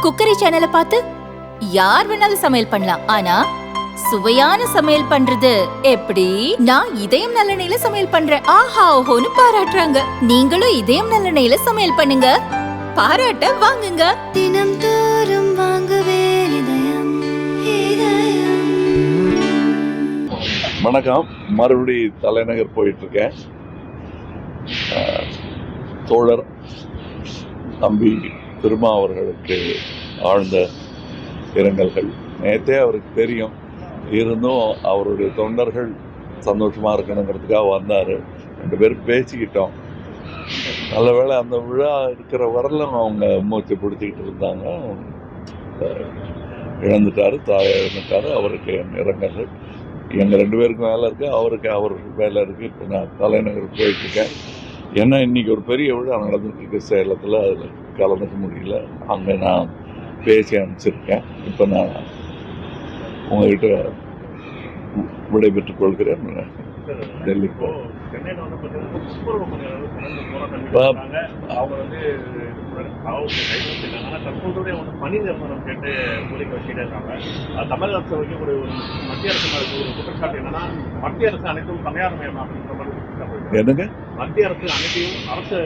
Cookery சேனலை பார்த்து யார் வேணாலும் சமையல் பண்ணலாம். ஆனா சுவையான சமையல் பண்றது எப்படி? நான் இதயம் நல்லெண்ணெயில சமையல் பண்றேன். ஆஹா ஓஹோன்னு பாராட்டுறாங்க. நீங்களும் இதயம் நல்லெண்ணெயில சமையல் பண்ணுங்க, பாராட்ட வாங்குங்க. தினம் தோறும் வாங்குவே இதயம் இதயம். வணக்கம். மறுபடி தலைநகர் போயிட்டு இருக்கேன். தோழர் தம்பி திருமா அவர்களுக்கு ஆழ்ந்த இரங்கல்கள். நேற்றே அவருக்கு தெரியும், இருந்தும் அவருடைய தொண்டர்கள் சந்தோஷமாக இருக்கணுங்கிறதுக்காக வந்தார். 2 பேரும் பேசிக்கிட்டோம். நல்ல வேளை அந்த விழா இருக்கிற வரலும் அவங்க மூச்சு பிடிச்சிக்கிட்டு இருந்தாங்க. இழந்துட்டார், தாயை இழந்துட்டார். அவருக்கு இரங்கல்கள். எங்கள் 2 பேருக்கும் வேலை இருக்குது, அவருக்கு அவர் வேலை இருக்குது. இப்போ நான் தலைநகர் போயிட்டுருக்கேன். ஏன்னா இன்றைக்கி ஒரு பெரிய விழா நடந்துட்டுருக்கு சேலத்தில். அதில் கலந்துக்க முடியல. அங்கே நான் பேசி அனுப்பிச்சிருக்கேன். இப்போ நான் உங்கள்கிட்ட விடைபெற்றுக் கொள்கிறேன். டெல்லிக்கு போகிறேன். தமிழக அரசு வைக்கக்கூடிய ஒரு மத்திய அரசு ஒரு குற்றச்சாட்டு என்னன்னா, மத்திய அரசு அனைத்தும் தனியார்மயமாக்குற என்னங்க? மத்திய அரசு அனைத்தையும் அரசு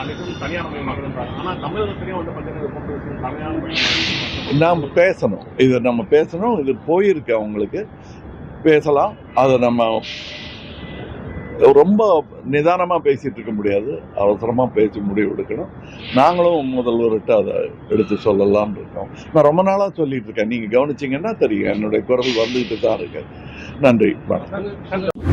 அனைத்தும் தனியார்மயமாக்குறாங்க. ஆனால் தமிழகத்திலேயும் வந்து பார்த்தீங்கன்னா தனியார்மயம் நாம் பேசணும். இதை நம்ம பேசணும். இது போயிருக்கு, அவங்களுக்கு பேசலாம். அதை நம்ம ரொம்ப நிதானமாக பேசிகிட்டு இருக்க முடியாது. அவசரமாக பேசி முடிவு எடுக்கணும். நாங்களும் முதல்வர்கிட்ட அதை எடுத்து சொல்லலாம்னு இருக்கோம். நான் ரொம்ப நாளாக சொல்லிகிட்டு இருக்கேன். நீங்கள் கவனிச்சிங்கன்னா தெரியும், என்னுடைய குரல் வந்துக்கிட்டு தான் இருக்கு. நன்றி, வணக்கம்.